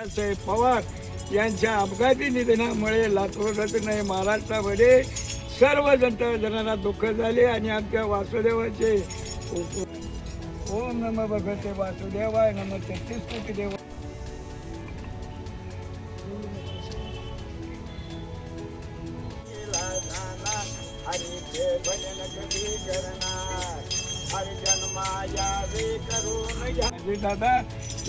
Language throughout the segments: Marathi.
साहेब पवार यांच्या अपघाती निधनामुळे लातूरच नाही महाराष्ट्रामध्ये सर्व जणांना दुःख झाले आणि आमच्या वासुदेवाचे ओम नमः भगवते वासुदेवाय नमः 33 कोटी देव दादा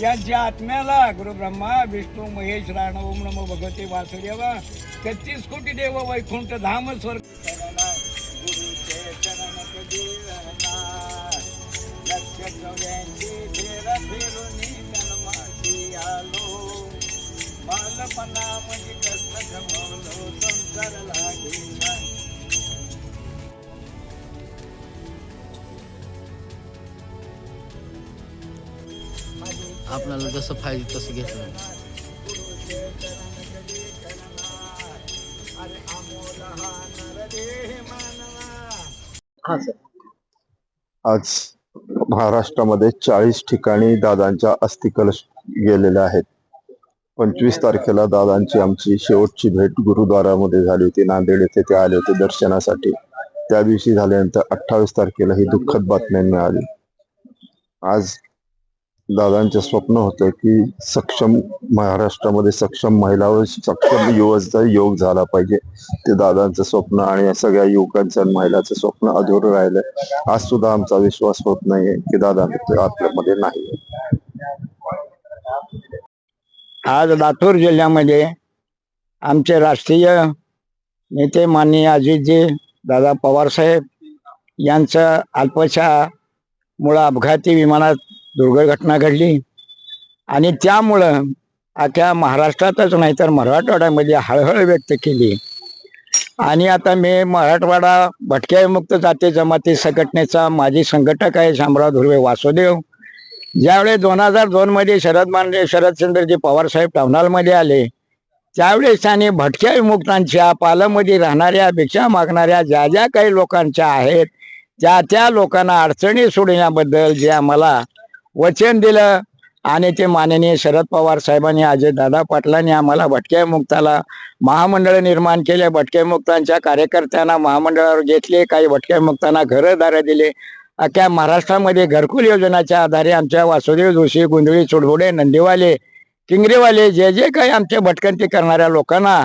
यांच्या आत्म्याला गुरु ब्रह्मा विष्णू महेश राण ओम नमो भगवते वासुदेवा 33 कोटी देव वैकुंठ धाम स्वर्ग गुरुचे चरण कधी लक्ष गव्यांची फेर फेरुनी जन्माची आलो बालपणा म्हणजे कष्ट गमवलो संसार लागे आपल्याला जसं पाहिजे तसं घेतलं. आज महाराष्ट्रामध्ये 40 ठिकाणी दादांच्या अस्थिकलश गेलेल्या आहेत. 25 तारखेला दादांची आमची शेवटची भेट गुरुद्वारामध्ये झाली होती. नांदेड येथे ते आले होते दर्शनासाठी. त्या दिवशी झाल्यानंतर 28 तारखेला ही दुःखद बातमी मिळाली. आज दादांचं स्वप्न होतं की सक्षम महाराष्ट्रामध्ये सक्षम महिला व सक्षम युवकांचा योग झाला पाहिजे. ते दादांचं स्वप्न आणि सगळ्या युवकांचं आणि महिलांचं स्वप्न अधुरं राहिलं. आज सुद्धा आमचा विश्वास होत नाहीये की दादा आपल्यामध्ये नाही. आज लातूर जिल्ह्यामध्ये आमचे राष्ट्रीय नेते माननीय अजितजी दादा पवार साहेब यांचं अल्पशा मुळे अपघाती विमानात दुर्घटना घडली आणि त्यामुळं अख्ख्या महाराष्ट्रातच नाही तर मराठवाड्यामध्ये हळहळ व्यक्त केली. आणि आता मी मराठवाडा भटक्याविमुक्त जाती जमाती संघटनेचा माजी संघटक आहे शामराव धुर्वे वासुदेव. ज्यावेळेस 2002 मध्ये शरदचंद्रजी पवार साहेब टाउनहॉलमध्ये आले त्यावेळेस त्यांनी भटक्या विमुक्तांच्या पालमध्ये राहणाऱ्या भिक्षा मागणाऱ्या ज्या ज्या काही लोकांच्या आहेत त्या लोकांना अडचणी सोडण्याबद्दल जे आम्हाला वचन दिलं आणि ते माननीय शरद पवार साहेबांनी अजयदादा पाटलांनी आम्हाला भटक्या मुक्ताला महामंडळ निर्माण केले. भटक्या मुक्तांच्या कार्यकर्त्यांना महामंडळावर घेतले. काही भटक्या मुक्तांना घरदार दिले. अख्ख्या महाराष्ट्रामध्ये घरकुल योजनाच्या आधारे आमच्या वासुदेव जोशी गुंदळी चुडबुडे नंदीवाले किंगरेवाले जे जे काही आमच्या भटकंती करणाऱ्या लोकांना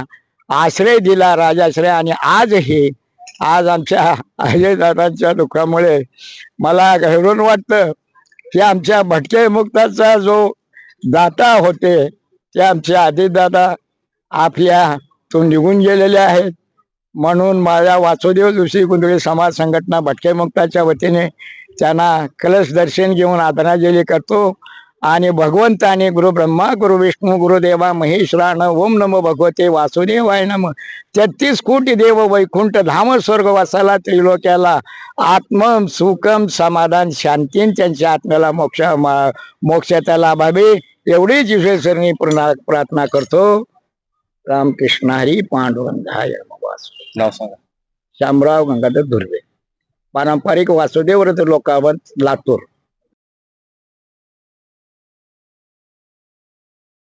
आश्रय दिला राजाश्रय. आणि आज आमच्या अजयदादांच्या दुःखामुळे मला घरून वाटतं की आमच्या भटके विमुक्ताचा जो दाता होते ते आमचे आदिदादा आपल्यातून निघून गेलेले आहेत. म्हणून माझ्या वासुदेव जोशी गुंदळी समाज संघटना भटके मुक्ताच्या वतीने त्यांना कलश दर्शन घेऊन आदरांजली करतो. आणि भगवंताने गुरु ब्रह्मा गुरु विष्णू गुरुदेवा महेश्वरान ओम नमो भगवते वासुदेवाय नमः 33 कोटी देव वैकुंठ धाम स्वर्गवासाला त्रिलोक्याला आत्म सुखम समाधान शांतीन त्यांच्या आत्म्याला मोक्ष त्याला लाभावे एवढीच ईश्वरचरणी प्रार्थना करतो. रामकृष्ण हरी पांडुरंगाय नमः. शामराव गंगाधर धुर्वे, पारंपरिक वासुदेव व्रत लोकावत लातूर.